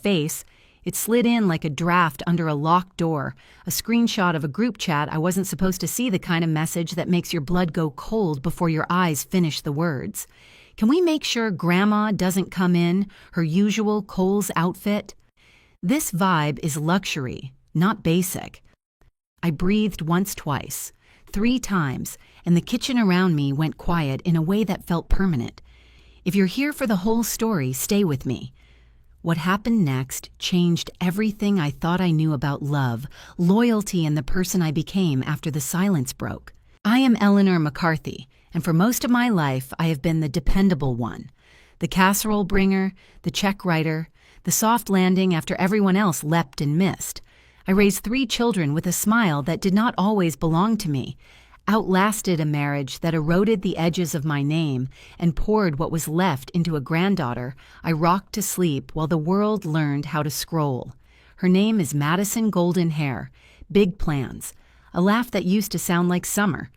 face. It slid in like a draft under a locked door, a screenshot of a group chat I wasn't supposed to see, the kind of message that makes your blood go cold before your eyes finish the words. Can we make sure Grandma doesn't come in her usual Kohl's outfit? This vibe is luxury, not basic. I breathed once, twice, 3 times, and the kitchen around me went quiet in a way that felt permanent. If you're here for the whole story, stay with me. What happened next changed everything I thought I knew about love, loyalty, and the person I became after the silence broke. I am Eleanor McCarthy, and for most of my life I have been the dependable one. The casserole bringer, the check writer, the soft landing after everyone else leapt and missed. I raised 3 children with a smile that did not always belong to me, outlasted a marriage that eroded the edges of my name, and poured what was left into a granddaughter I rocked to sleep while the world learned how to scroll. Her name is Madison Golden Hair, big plans, a laugh that used to sound like summer.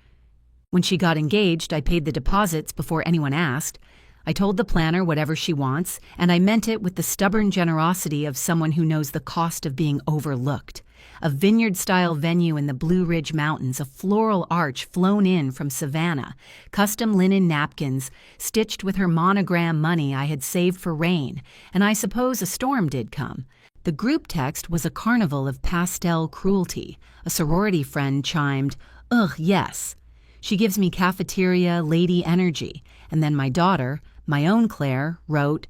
When she got engaged, I paid the deposits before anyone asked. I told the planner whatever she wants, and I meant it with the stubborn generosity of someone who knows the cost of being overlooked. A vineyard-style venue in the Blue Ridge Mountains, a floral arch flown in from Savannah, custom linen napkins stitched with her monogram money I had saved for rain, and I suppose a storm did come. The group text was a carnival of pastel cruelty. A sorority friend chimed, "Ugh, yes." She gives me cafeteria lady energy. And then my daughter, my own Claire, wrote,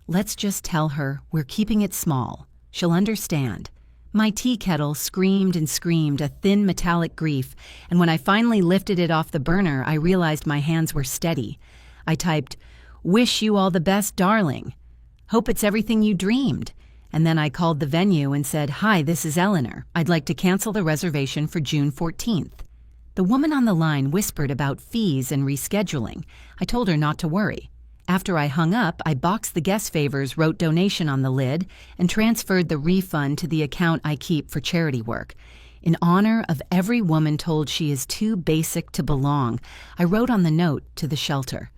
"Let's just tell her we're keeping it small. She'll understand." My tea kettle screamed and screamed a thin metallic grief, and when I finally lifted it off the burner, I realized my hands were steady. I typed, "Wish you all the best, darling. Hope it's everything you dreamed." And then I called the venue and said, "Hi, this is Eleanor. I'd like to cancel the reservation for June 14th. The woman on the line whispered about fees and rescheduling. I told her not to worry. After I hung up, I boxed the guest favors, wrote donation on the lid, and transferred the refund to the account I keep for charity work. In honor of every woman told she is too basic to belong, I wrote on the note to the shelter.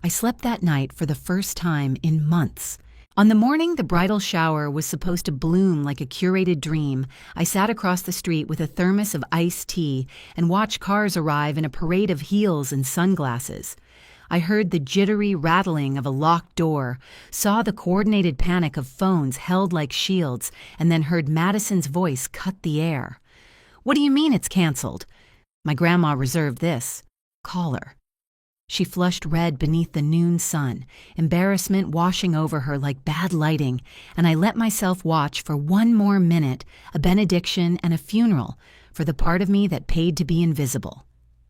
I slept that night for the first time in months. On the morning the bridal shower was supposed to bloom like a curated dream, I sat across the street with a thermos of iced tea and watched cars arrive in a parade of heels and sunglasses. I heard the jittery rattling of a locked door, saw the coordinated panic of phones held like shields, and then heard Madison's voice cut the air. "What do you mean it's canceled?" My grandma reserved this. "Call her." She flushed red beneath the noon sun, embarrassment washing over her like bad lighting, and I let myself watch for 1 more minute, a benediction and a funeral, for the part of me that paid to be invisible.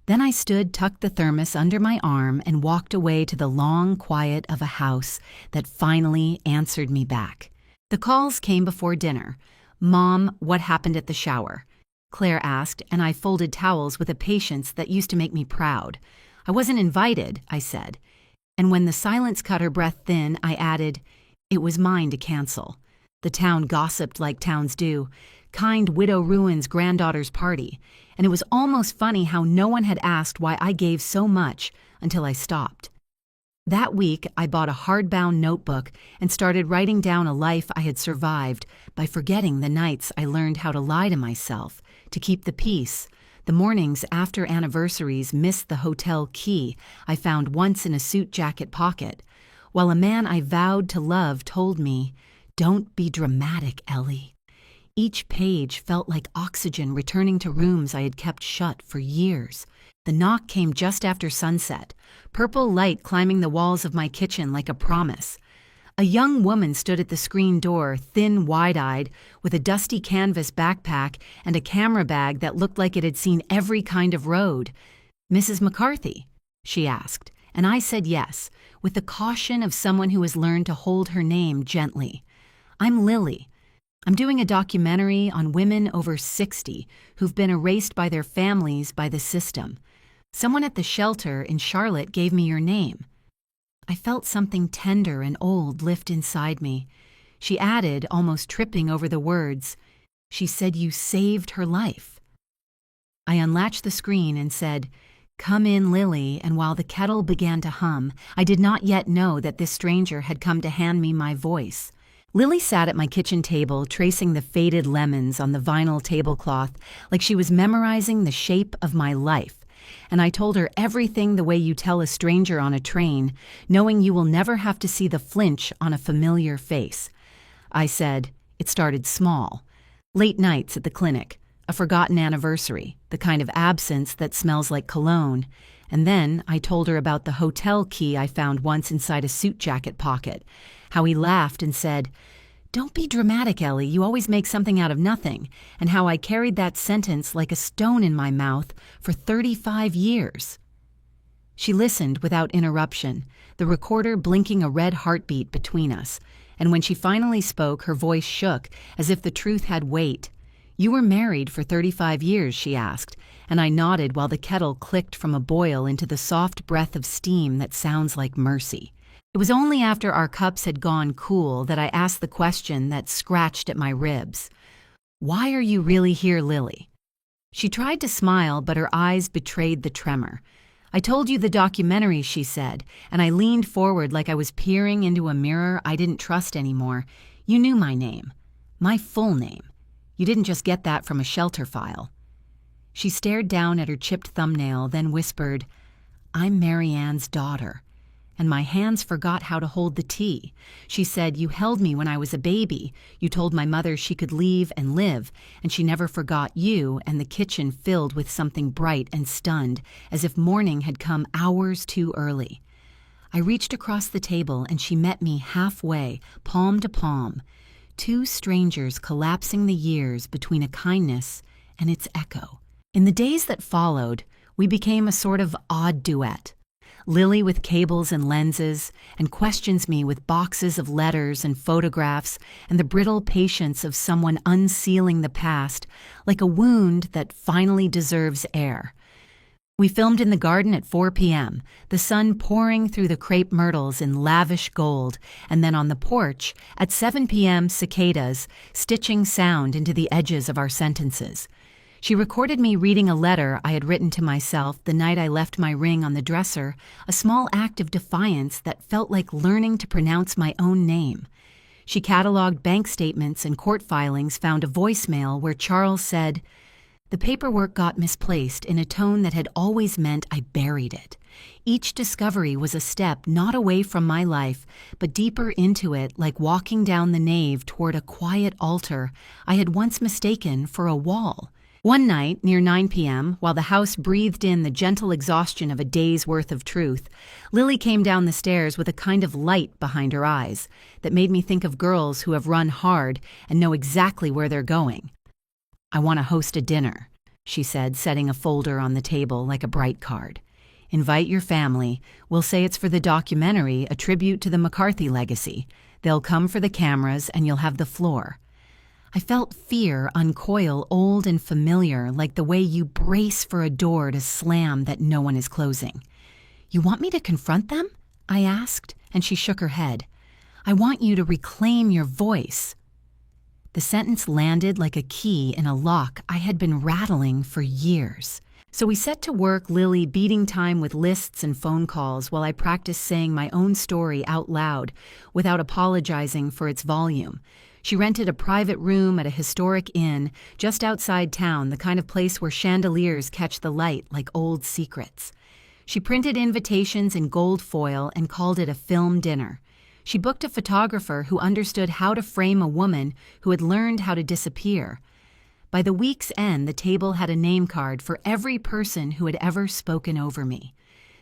Then I stood, tucked the thermos under my arm, and walked away to the long quiet of a house that finally answered me back. The calls came before dinner. "Mom, what happened at the shower?" Claire asked, and I folded towels with a patience that used to make me proud. "I wasn't invited," I said. And when the silence cut her breath thin, I added, "It was mine to cancel." The town gossiped like towns do. Kind widow ruins granddaughter's party. And it was almost funny how no one had asked why I gave so much until I stopped. That week, I bought a hardbound notebook and started writing down a life I had survived by forgetting the nights I learned how to lie to myself, to keep the peace, the mornings after anniversaries missed the hotel key I found once in a suit jacket pocket, while a man I vowed to love told me, "Don't be dramatic, Ellie." Each page felt like oxygen returning to rooms I had kept shut for years. The knock came just after sunset, purple light climbing the walls of my kitchen like a promise. A young woman stood at the screen door, thin, wide-eyed, with a dusty canvas backpack and a camera bag that looked like it had seen every kind of road. "Mrs. McCarthy?" she asked, and I said yes, with the caution of someone who has learned to hold her name gently. "I'm Lily. I'm doing a documentary on women over 60 who've been erased by their families by the system. Someone at the shelter in Charlotte gave me your name." I felt something tender and old lift inside me. She added, almost tripping over the words, "She said you saved her life." I unlatched the screen and said, "Come in, Lily," and while the kettle began to hum, I did not yet know that this stranger had come to hand me my voice. Lily sat at my kitchen table, tracing the faded lemons on the vinyl tablecloth like she was memorizing the shape of my life. And I told her everything the way you tell a stranger on a train, knowing you will never have to see the flinch on a familiar face. I said, it started small. Late nights at the clinic, a forgotten anniversary, the kind of absence that smells like cologne. And then I told her about the hotel key I found once inside a suit jacket pocket, how he laughed and said, "Don't be dramatic, Ellie, you always make something out of nothing," and how I carried that sentence like a stone in my mouth for 35 years. She listened without interruption, the recorder blinking a red heartbeat between us, and when she finally spoke, her voice shook as if the truth had weight. "You were married for 35 years, she asked, and I nodded while the kettle clicked from a boil into the soft breath of steam that sounds like mercy. It was only after our cups had gone cool that I asked the question that scratched at my ribs. "Why are you really here, Lily?" She tried to smile, but her eyes betrayed the tremor. "I told you the documentary," she said, and I leaned forward like I was peering into a mirror I didn't trust anymore. "You knew my name. My full name. You didn't just get that from a shelter file." She stared down at her chipped thumbnail, then whispered, "I'm Marianne's daughter." And my hands forgot how to hold the tea. She said, "You held me when I was a baby. You told my mother she could leave and live, and she never forgot you," and the kitchen filled with something bright and stunned, as if morning had come hours too early. I reached across the table, and she met me halfway, palm to palm. Two strangers collapsing the years between a kindness and its echo. In the days that followed, we became a sort of odd duet. Lily with cables and lenses, and questions me with boxes of letters and photographs and the brittle patience of someone unsealing the past, like a wound that finally deserves air. We filmed in the garden at 4 p.m., the sun pouring through the crepe myrtles in lavish gold, and then on the porch, at 7 p.m., cicadas, stitching sound into the edges of our sentences. She recorded me reading a letter I had written to myself the night I left my ring on the dresser, a small act of defiance that felt like learning to pronounce my own name. She cataloged bank statements and court filings, found a voicemail where Charles said, "The paperwork got misplaced," in a tone that had always meant I buried it. Each discovery was a step not away from my life, but deeper into it, like walking down the nave toward a quiet altar I had once mistaken for a wall. One night, near 9 p.m., while the house breathed in the gentle exhaustion of a day's worth of truth, Lily came down the stairs with a kind of light behind her eyes that made me think of girls who have run hard and know exactly where they're going. "I want to host a dinner," she said, setting a folder on the table like a bright card. "Invite your family. We'll say it's for the documentary, a tribute to the McCarthy legacy. They'll come for the cameras and you'll have the floor." I felt fear uncoil, old and familiar, like the way you brace for a door to slam that no one is closing. "You want me to confront them?" I asked, and she shook her head. "I want you to reclaim your voice." The sentence landed like a key in a lock I had been rattling for years. So we set to work, Lily beating time with lists and phone calls while I practiced saying my own story out loud without apologizing for its volume. She rented a private room at a historic inn just outside town, the kind of place where chandeliers catch the light like old secrets. She printed invitations in gold foil and called it a film dinner. She booked a photographer who understood how to frame a woman who had learned how to disappear. By the week's end, the table had a name card for every person who had ever spoken over me.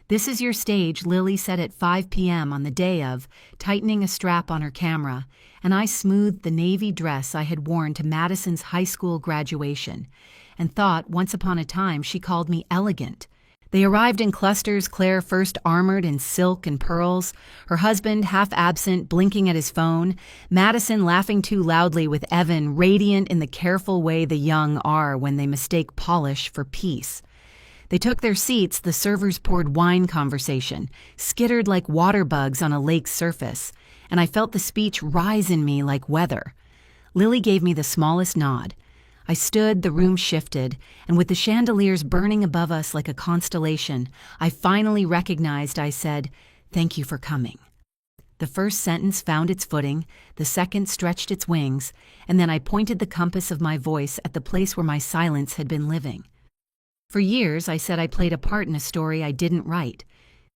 "This is your stage," Lily said at 5 p.m. on the day of, tightening a strap on her camera, and I smoothed the navy dress I had worn to Madison's high school graduation, and thought once upon a time she called me elegant. They arrived in clusters, Claire first armored in silk and pearls, her husband half absent, blinking at his phone, Madison laughing too loudly with Evan, radiant in the careful way the young are when they mistake polish for peace. They took their seats, the servers poured wine conversation, skittered like water bugs on a lake's surface, and I felt the speech rise in me like weather. Lily gave me the smallest nod. I stood, the room shifted, and with the chandeliers burning above us like a constellation, I finally recognized I said, "Thank you for coming." The first sentence found its footing, the second stretched its wings, and then I pointed the compass of my voice at the place where my silence had been living. For years, I said I played a part in a story I didn't write.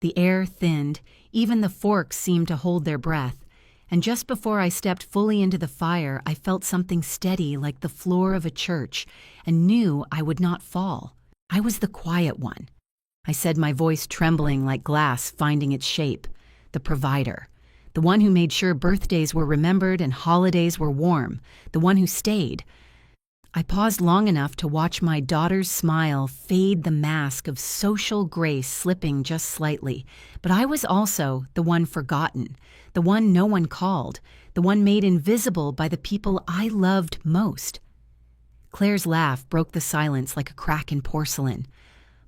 The air thinned, even the forks seemed to hold their breath, and just before I stepped fully into the fire, I felt something steady like the floor of a church, and knew I would not fall. I was the quiet one. I said, my voice trembling like glass finding its shape. The provider. The one who made sure birthdays were remembered and holidays were warm. The one who stayed. I paused long enough to watch my daughter's smile fade, the mask of social grace slipping just slightly. But I was also the one forgotten, the one no one called, the one made invisible by the people I loved most. Claire's laugh broke the silence like a crack in porcelain.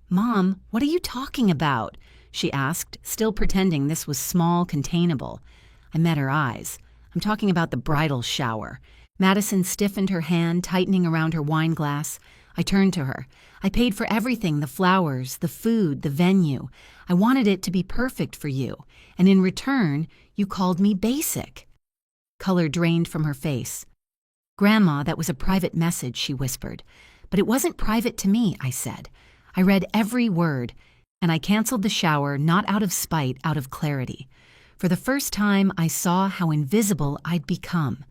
"Mom, what are you talking about?" she asked, still pretending this was small, containable. I met her eyes. "I'm talking about the bridal shower." Madison stiffened her hand, tightening around her wine glass. I turned to her. "I paid for everything, the flowers, the food, the venue. I wanted it to be perfect for you, and in return, you called me basic." Color drained from her face. "Grandma, that was a private message," she whispered. "But it wasn't private to me," I said. I read every word, and I canceled the shower not out of spite, out of clarity. For the first time, I saw how invisible I'd become.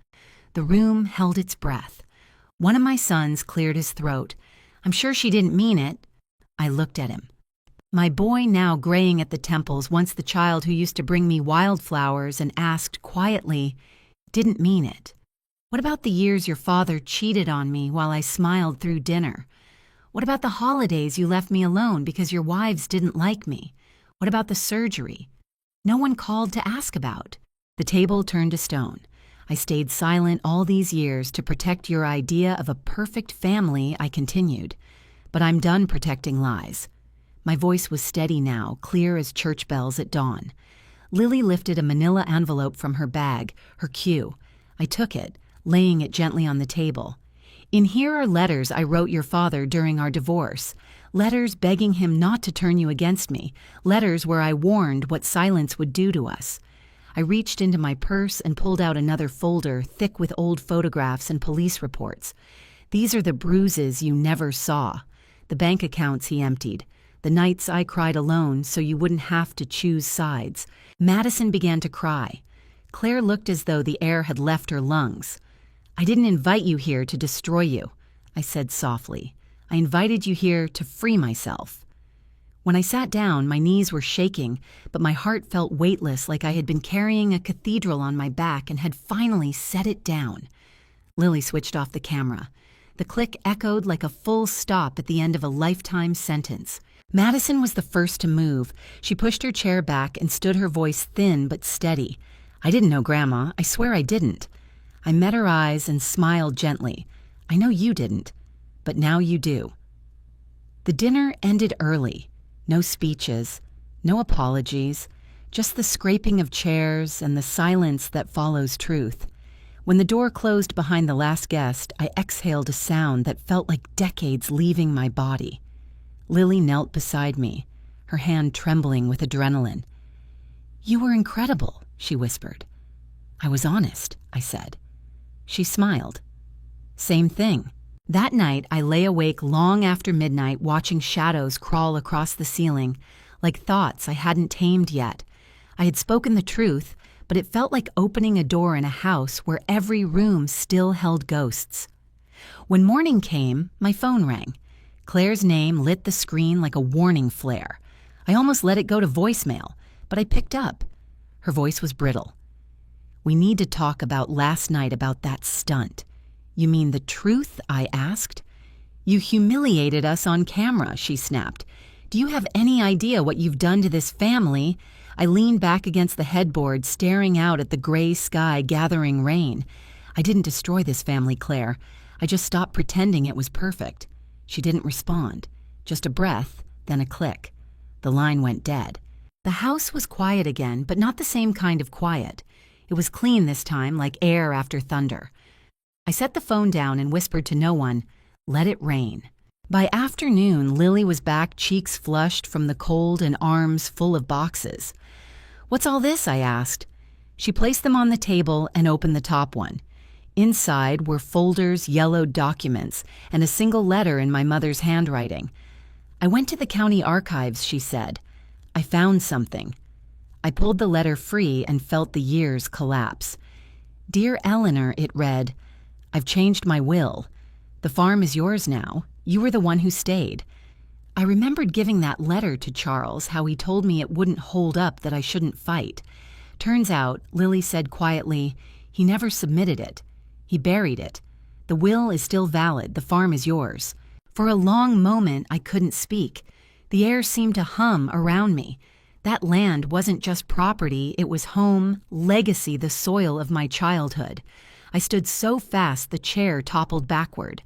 The room held its breath. One of my sons cleared his throat. "I'm sure she didn't mean it." I looked at him. My boy, now graying at the temples, once the child who used to bring me wildflowers and asked quietly, "Didn't mean it. What about the years your father cheated on me while I smiled through dinner? What about the holidays you left me alone because your wives didn't like me? What about the surgery? No one called to ask about." The table turned to stone. "I stayed silent all these years to protect your idea of a perfect family," I continued. "But I'm done protecting lies." My voice was steady now, clear as church bells at dawn. Lily lifted a manila envelope from her bag, her cue. I took it, laying it gently on the table. "In here are letters I wrote your father during our divorce. Letters begging him not to turn you against me. Letters where I warned what silence would do to us." I reached into my purse and pulled out another folder thick with old photographs and police reports. "These are the bruises you never saw. The bank accounts he emptied. The nights I cried alone so you wouldn't have to choose sides." Madison began to cry. Claire looked as though the air had left her lungs. "I didn't invite you here to destroy you," I said softly. "I invited you here to free myself." When I sat down, my knees were shaking, but my heart felt weightless, like I had been carrying a cathedral on my back and had finally set it down. Lily switched off the camera. The click echoed like a full stop at the end of a lifetime sentence. Madison was the first to move. She pushed her chair back and stood, her voice thin but steady. "I didn't know, Grandma. I swear I didn't." I met her eyes and smiled gently. "I know you didn't, but now you do." The dinner ended early. No speeches, no apologies, just the scraping of chairs and the silence that follows truth. When the door closed behind the last guest, I exhaled a sound that felt like decades leaving my body. Lily knelt beside me, her hand trembling with adrenaline. "You were incredible," she whispered. "I was honest," I said. She smiled. "Same thing." That night, I lay awake long after midnight watching shadows crawl across the ceiling, like thoughts I hadn't tamed yet. I had spoken the truth, but it felt like opening a door in a house where every room still held ghosts. When morning came, my phone rang. Claire's name lit the screen like a warning flare. I almost let it go to voicemail, but I picked up. Her voice was brittle. "We need to talk about last night, about that stunt." "You mean the truth?" I asked. "You humiliated us on camera," she snapped. "Do you have any idea what you've done to this family?" I leaned back against the headboard, staring out at the gray sky gathering rain. "I didn't destroy this family, Claire. I just stopped pretending it was perfect." She didn't respond. Just a breath, then a click. The line went dead. The house was quiet again, but not the same kind of quiet. It was clean this time, like air after thunder. I set the phone down and whispered to no one, "Let it rain." By afternoon, Lily was back, cheeks flushed from the cold and arms full of boxes. "What's all this?" I asked. She placed them on the table and opened the top one. Inside were folders, yellowed documents, and a single letter in my mother's handwriting. "I went to the county archives," she said. "I found something." I pulled the letter free and felt the years collapse. "Dear Eleanor," it read, "I've changed my will. The farm is yours now. You were the one who stayed." I remembered giving that letter to Charles, how he told me it wouldn't hold up, that I shouldn't fight. Turns out, Lily said quietly, he never submitted it. He buried it. The will is still valid. The farm is yours. For a long moment, I couldn't speak. The air seemed to hum around me. That land wasn't just property, it was home, legacy, the soil of my childhood. I stood so fast the chair toppled backward.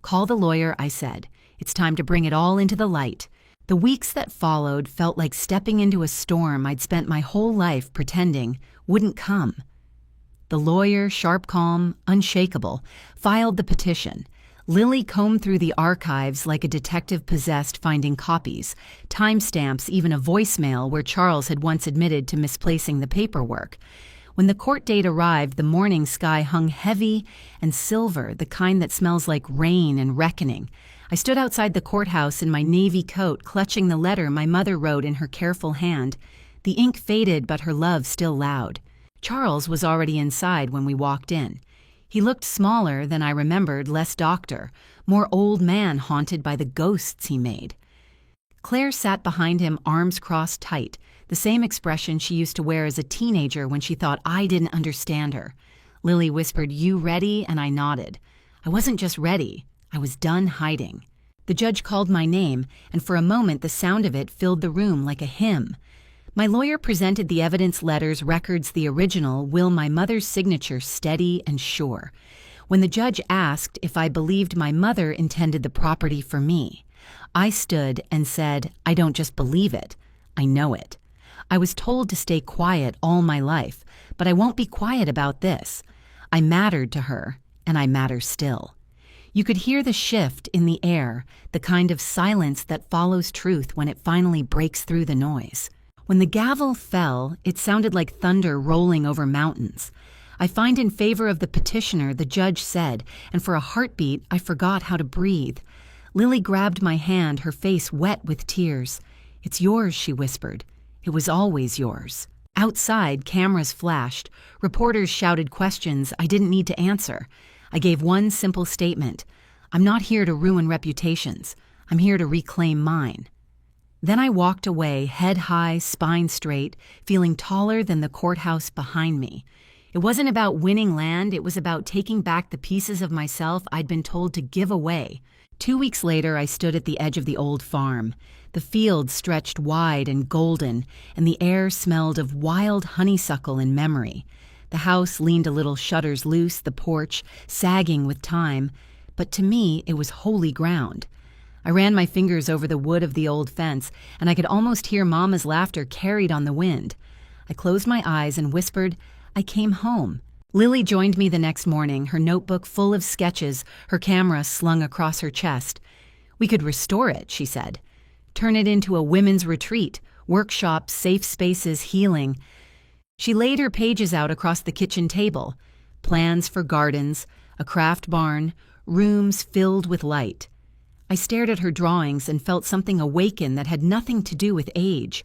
"Call the lawyer," I said. "It's time to bring it all into the light." The weeks that followed felt like stepping into a storm I'd spent my whole life pretending wouldn't come. The lawyer, sharp, calm, unshakable, filed the petition. Lily combed through the archives like a detective possessed, finding copies, timestamps, even a voicemail where Charles had once admitted to misplacing the paperwork. When the court date arrived, the morning sky hung heavy and silver, the kind that smells like rain and reckoning. I stood outside the courthouse in my navy coat, clutching the letter my mother wrote in her careful hand. The ink faded, but her love still loud. Charles was already inside when we walked in. He looked smaller than I remembered, less doctor, more old man haunted by the ghosts he made. Claire sat behind him, arms crossed tight, the same expression she used to wear as a teenager when she thought I didn't understand her. Lily whispered, "You ready?" and I nodded. I wasn't just ready, I was done hiding. The judge called my name, and for a moment the sound of it filled the room like a hymn. My lawyer presented the evidence letters, records, the original, will, my mother's signature steady and sure. When the judge asked if I believed my mother intended the property for me, I stood and said, "I don't just believe it, I know it. I was told to stay quiet all my life, but I won't be quiet about this. I mattered to her, and I matter still." You could hear the shift in the air, the kind of silence that follows truth when it finally breaks through the noise. When the gavel fell, it sounded like thunder rolling over mountains. "I find in favor of the petitioner," the judge said, and for a heartbeat, I forgot how to breathe. Lily grabbed my hand, her face wet with tears. "It's yours," she whispered. "It was always yours." Outside, cameras flashed. Reporters shouted questions I didn't need to answer. I gave one simple statement. "I'm not here to ruin reputations. I'm here to reclaim mine." Then I walked away, head high, spine straight, feeling taller than the courthouse behind me. It wasn't about winning land, it was about taking back the pieces of myself I'd been told to give away. 2 weeks later, I stood at the edge of the old farm. The fields stretched wide and golden, and the air smelled of wild honeysuckle and memory. The house leaned a little, shutters loose, the porch sagging with time, but to me it was holy ground. I ran my fingers over the wood of the old fence, and I could almost hear Mama's laughter carried on the wind. I closed my eyes and whispered, "I came home." Lily joined me the next morning, her notebook full of sketches, her camera slung across her chest. "We could restore it," she said. "Turn it into a women's retreat, workshops, safe spaces, healing." She laid her pages out across the kitchen table. Plans for gardens, a craft barn, rooms filled with light. I stared at her drawings and felt something awaken that had nothing to do with age.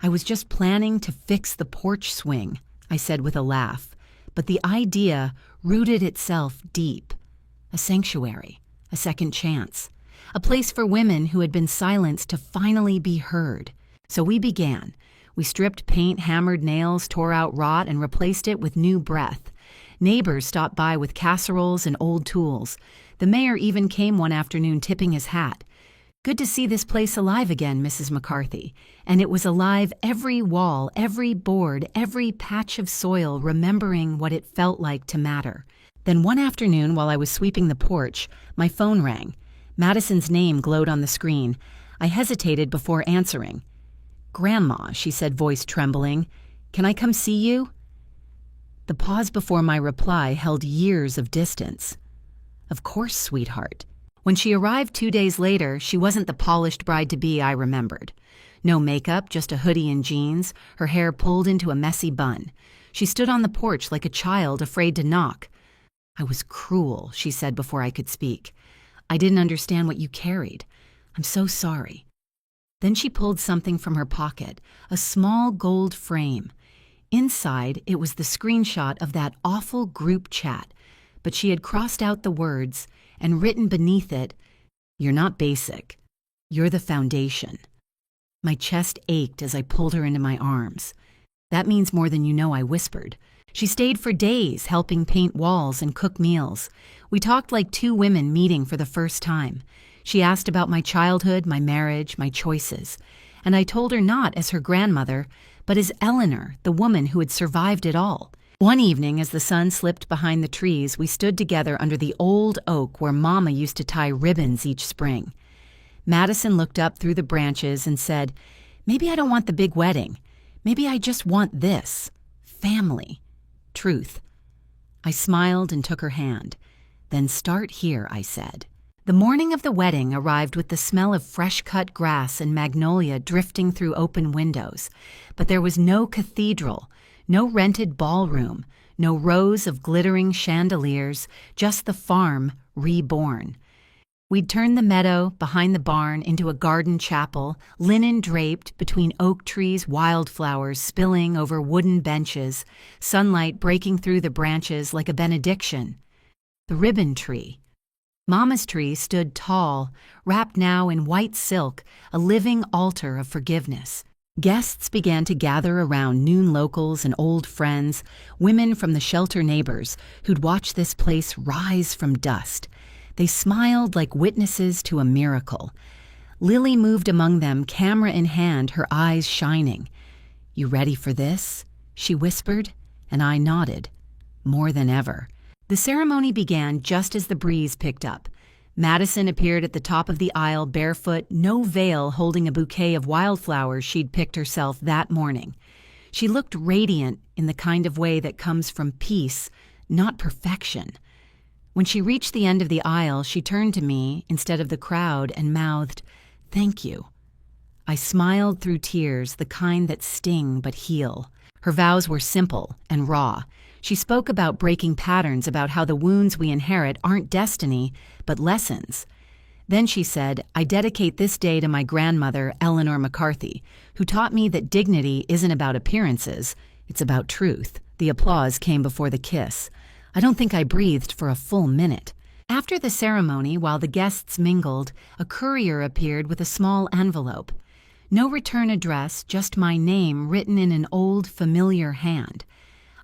"I was just planning to fix the porch swing," I said with a laugh, but the idea rooted itself deep. A sanctuary, a second chance, a place for women who had been silenced to finally be heard. So we began. We stripped paint, hammered nails, tore out rot, and replaced it with new breath. Neighbors stopped by with casseroles and old tools. The mayor even came one afternoon tipping his hat. "Good to see this place alive again, Mrs. McCarthy." And it was alive, every wall, every board, every patch of soil, remembering what it felt like to matter. Then one afternoon, while I was sweeping the porch, my phone rang. Madison's name glowed on the screen. I hesitated before answering. "Grandma," she said, voice trembling, "can I come see you?" The pause before my reply held years of distance. "Of course, sweetheart." When she arrived 2 days later, she wasn't the polished bride-to-be I remembered. No makeup, just a hoodie and jeans, her hair pulled into a messy bun. She stood on the porch like a child afraid to knock. "I was cruel," she said before I could speak. "I didn't understand what you carried. I'm so sorry." Then she pulled something from her pocket, a small gold frame. Inside, it was the screenshot of that awful group chat, but she had crossed out the words and written beneath it, "You're not basic. You're the foundation." My chest ached as I pulled her into my arms. "That means more than you know," I whispered. She stayed for days, helping paint walls and cook meals. We talked like two women meeting for the first time. She asked about my childhood, my marriage, my choices. And I told her not as her grandmother, but as Eleanor, the woman who had survived it all. One evening, as the sun slipped behind the trees, we stood together under the old oak where Mama used to tie ribbons each spring. Madison looked up through the branches and said, "Maybe I don't want the big wedding. Maybe I just want this. Family. Truth." I smiled and took her hand. "Then start here," I said. The morning of the wedding arrived with the smell of fresh-cut grass and magnolia drifting through open windows. But there was no cathedral, no rented ballroom, no rows of glittering chandeliers, just the farm reborn. We'd turned the meadow behind the barn into a garden chapel, linen draped between oak trees, wildflowers spilling over wooden benches, sunlight breaking through the branches like a benediction. The ribbon tree. Mama's tree stood tall, wrapped now in white silk, a living altar of forgiveness. Guests began to gather around, noon locals and old friends, women from the shelter neighbors who'd watched this place rise from dust. They smiled like witnesses to a miracle. Lily moved among them, camera in hand, her eyes shining. "You ready for this?" she whispered, and I nodded. More than ever. The ceremony began just as the breeze picked up. Madison appeared at the top of the aisle barefoot, no veil, holding a bouquet of wildflowers she'd picked herself that morning. She looked radiant in the kind of way that comes from peace, not perfection. When she reached the end of the aisle, she turned to me instead of the crowd and mouthed, "Thank you." I smiled through tears, the kind that sting but heal. Her vows were simple and raw. She spoke about breaking patterns, about how the wounds we inherit aren't destiny, but lessons. Then she said, "I dedicate this day to my grandmother, Eleanor McCarthy, who taught me that dignity isn't about appearances, it's about truth." The applause came before the kiss. I don't think I breathed for a full minute. After the ceremony, while the guests mingled, a courier appeared with a small envelope. No return address, just my name written in an old, familiar hand.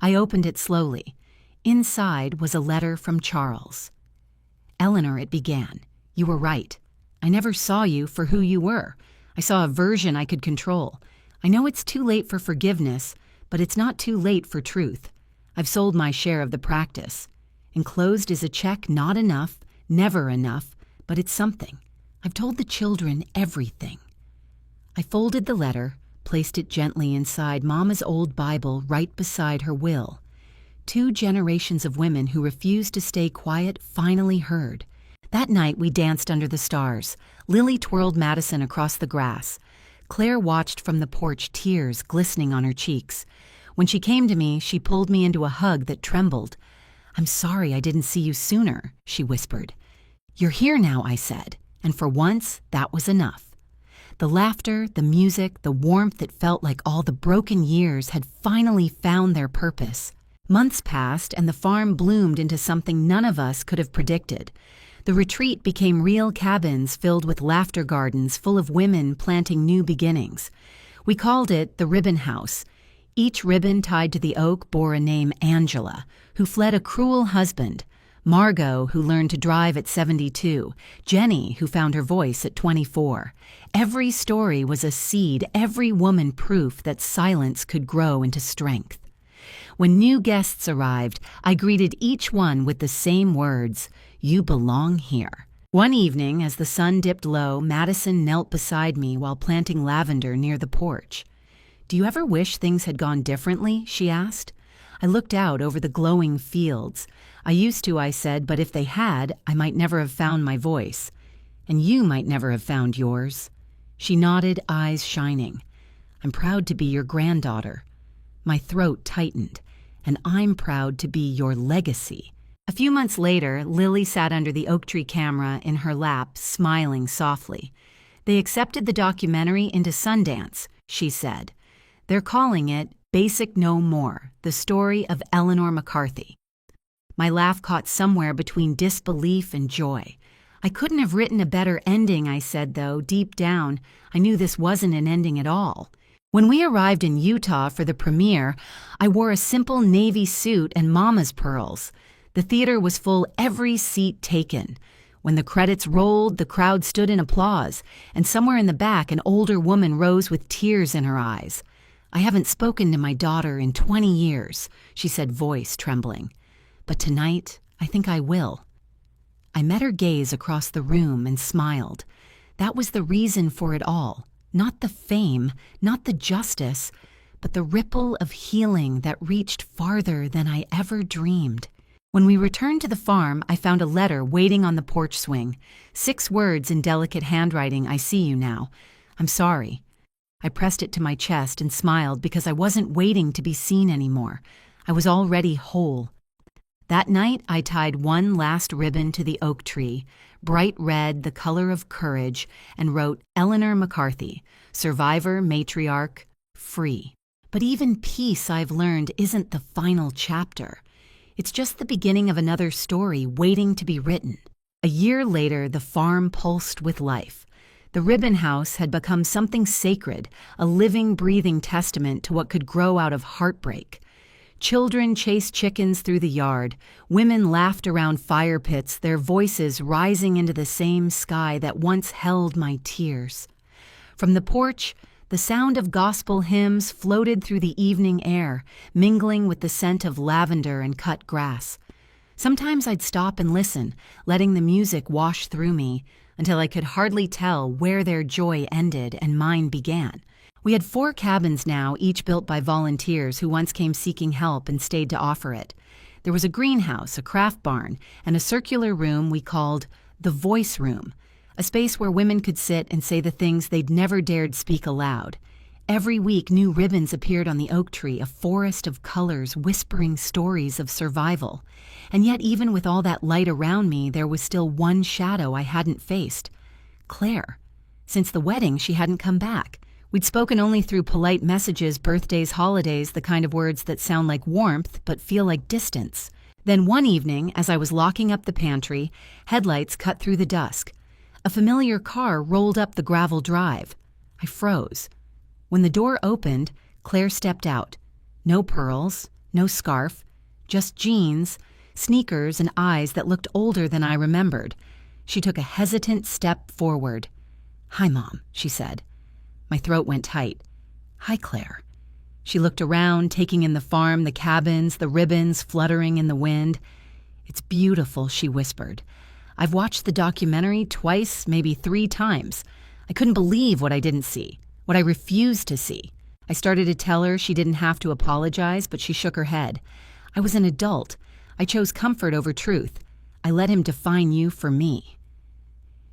I opened it slowly. Inside was a letter from Charles. "Eleanor," it began, "you were right. I never saw you for who you were. I saw a version I could control. I know it's too late for forgiveness, but it's not too late for truth. I've sold my share of the practice. Enclosed is a check, not enough, never enough, but it's something. I've told the children everything." I folded the letter, placed it gently inside Mama's old Bible right beside her will. 2 generations of women who refused to stay quiet finally heard. That night we danced under the stars. Lily twirled Madison across the grass. Claire watched from the porch, tears glistening on her cheeks. When she came to me, she pulled me into a hug that trembled. "I'm sorry I didn't see you sooner," she whispered. "You're here now," I said, and for once that was enough. The laughter, the music, the warmth that felt like all the broken years had finally found their purpose. Months passed and the farm bloomed into something none of us could have predicted. The retreat became real cabins filled with laughter gardens full of women planting new beginnings. We called it the Ribbon House. Each ribbon tied to the oak bore a name: Angela, who fled a cruel husband; Margot, who learned to drive at 72; Jenny, who found her voice at 24. Every story was a seed, every woman proof that silence could grow into strength. When new guests arrived, I greeted each one with the same words: "You belong here." One evening, as the sun dipped low, Madison knelt beside me while planting lavender near the porch. "Do you ever wish things had gone differently?" she asked. I looked out over the glowing fields. "I used to," I said, "but if they had, I might never have found my voice. And you might never have found yours." She nodded, eyes shining. "I'm proud to be your granddaughter." My throat tightened. and I'm proud to be your legacy." A few months later, Lily sat under the oak tree camera in her lap, smiling softly. "They accepted the documentary into Sundance," she said. "They're calling it Basic No More, the story of Eleanor McCarthy." My laugh caught somewhere between disbelief and joy. "I couldn't have written a better ending," I said, though deep down, I knew this wasn't an ending at all. When we arrived in Utah for the premiere, I wore a simple navy suit and mama's pearls. The theater was full, every seat taken. When the credits rolled, the crowd stood in applause, and somewhere in the back, an older woman rose with tears in her eyes. "I haven't spoken to my daughter in 20 years, she said, voice trembling. "But tonight, I think I will." I met her gaze across the room and smiled. That was the reason for it all. Not the fame, not the justice, but the ripple of healing that reached farther than I ever dreamed. When we returned to the farm, I found a letter waiting on the porch swing. 6 words in delicate handwriting: "I see you now. I'm sorry." I pressed it to my chest and smiled because I wasn't waiting to be seen anymore. I was already whole. That night, I tied one last ribbon to the oak tree, bright red, the color of courage, and wrote Eleanor McCarthy, survivor, matriarch, free. But even peace, I've learned, isn't the final chapter. It's just the beginning of another story waiting to be written. A year later, the farm pulsed with life. The ribbon house had become something sacred, a living, breathing testament to what could grow out of heartbreak. Children chased chickens through the yard. Women laughed around fire pits, their voices rising into the same sky that once held my tears. From the porch, the sound of gospel hymns floated through the evening air, mingling with the scent of lavender and cut grass. Sometimes I'd stop and listen, letting the music wash through me, until I could hardly tell where their joy ended and mine began. We had 4 cabins now, each built by volunteers who once came seeking help and stayed to offer it. There was a greenhouse, a craft barn, and a circular room we called the Voice Room, a space where women could sit and say the things they'd never dared speak aloud. Every week, new ribbons appeared on the oak tree, a forest of colors whispering stories of survival. And yet, even with all that light around me, there was still one shadow I hadn't faced: Claire. Since the wedding, she hadn't come back. We'd spoken only through polite messages, birthdays, holidays, the kind of words that sound like warmth but feel like distance. Then one evening, as I was locking up the pantry, headlights cut through the dusk. A familiar car rolled up the gravel drive. I froze. When the door opened, Claire stepped out. No pearls, no scarf, just jeans, sneakers, and eyes that looked older than I remembered. She took a hesitant step forward. "Hi, Mom," she said. My throat went tight. "Hi, Claire." She looked around, taking in the farm, the cabins, the ribbons fluttering in the wind. "It's beautiful," she whispered. "I've watched the documentary twice, maybe 3 times. I couldn't believe what I didn't see, what I refused to see." I started to tell her she didn't have to apologize, but she shook her head. "I was an adult. I chose comfort over truth. I let him define you for me."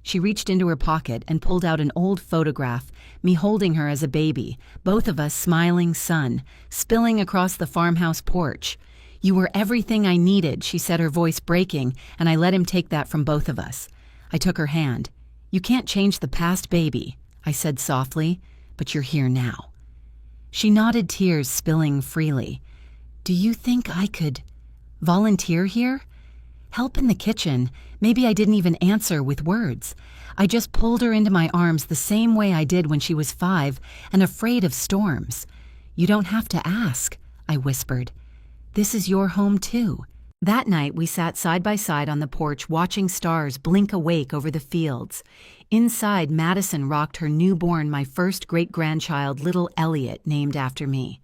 She reached into her pocket and pulled out an old photograph, me holding her as a baby, both of us smiling sun, spilling across the farmhouse porch. "You were everything I needed," she said, her voice breaking, and I let him take that from both of us. I took her hand. "You can't change the past, baby," I said softly, "but you're here now." She nodded, tears spilling freely. "Do you think I could volunteer here? Help in the kitchen?" Maybe I didn't even answer with words. I just pulled her into my arms the same way I did when she was 5 and afraid of storms. "You don't have to ask," I whispered. "This is your home too." That night we sat side by side on the porch watching stars blink awake over the fields. Inside, Madison rocked her newborn, my first great-grandchild, little Elliot, named after me.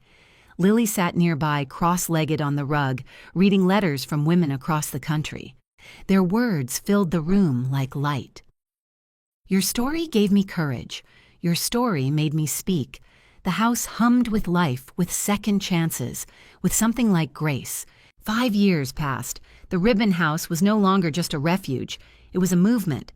Lily sat nearby, cross-legged on the rug, reading letters from women across the country. Their words filled the room like light. "Your story gave me courage. Your story made me speak." The house hummed with life, with second chances, with something like grace. 5 years passed. The Ribbon House was no longer just a refuge. It was a movement.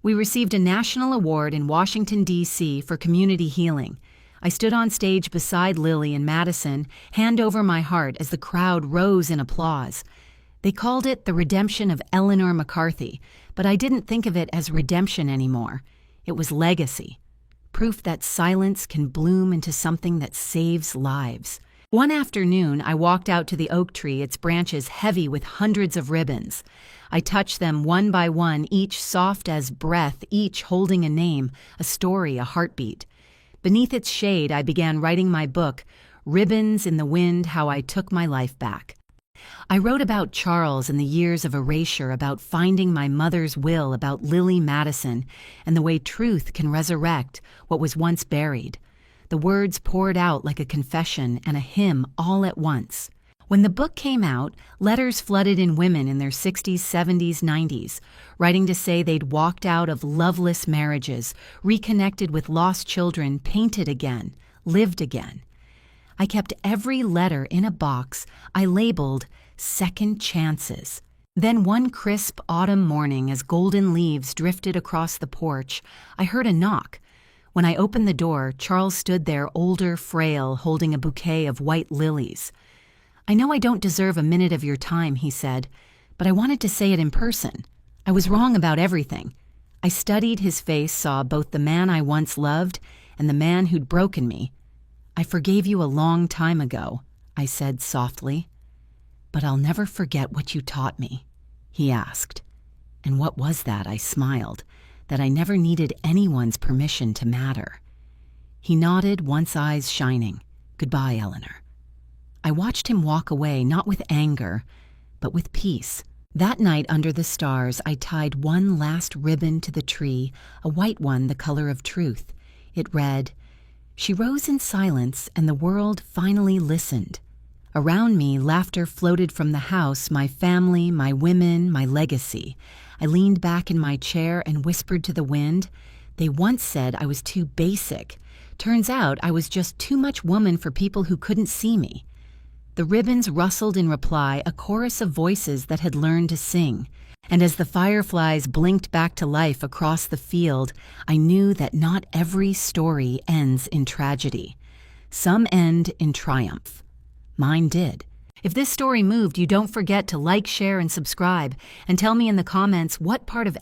We received a national award in Washington, D.C. for community healing. I stood on stage beside Lily and Madison, hand over my heart as the crowd rose in applause. They called it the redemption of Eleanor McCarthy, but I didn't think of it as redemption anymore. It was legacy. Proof that silence can bloom into something that saves lives. One afternoon, I walked out to the oak tree, its branches heavy with hundreds of ribbons. I touched them one by one, each soft as breath, each holding a name, a story, a heartbeat. Beneath its shade, I began writing my book, Ribbons in the Wind: How I Took My Life Back. I wrote about Charles and the years of erasure, about finding my mother's will, about Lily Madison, and the way truth can resurrect what was once buried. The words poured out like a confession and a hymn all at once. When the book came out, letters flooded in women in their 60s, 70s, 90s, writing to say they'd walked out of loveless marriages, reconnected with lost children, painted again, lived again. I kept every letter in a box I labeled Second Chances. Then one crisp autumn morning, as golden leaves drifted across the porch, I heard a knock. When I opened the door, Charles stood there, older, frail, holding a bouquet of white lilies. "I know I don't deserve a minute of your time," he said, "but I wanted to say it in person. I was wrong about everything." I studied his face, saw both the man I once loved and the man who'd broken me. "I forgave you a long time ago," I said softly. "But I'll never forget what you taught me," he asked. "And what was that?" I smiled. "That I never needed anyone's permission to matter." He nodded, once eyes shining. "Goodbye, Eleanor." I watched him walk away, not with anger, but with peace. That night under the stars, I tied one last ribbon to the tree, a white one the color of truth. It read, "She rose in silence, and the world finally listened." Around me, laughter floated from the house, my family, my women, my legacy. I leaned back in my chair and whispered to the wind, "They once said I was too basic. Turns out I was just too much woman for people who couldn't see me." The ribbons rustled in reply, a chorus of voices that had learned to sing. And as the fireflies blinked back to life across the field, I knew that not every story ends in tragedy. Some end in triumph. Mine did. If this story moved you, don't forget to like, share, and subscribe, and tell me in the comments what part of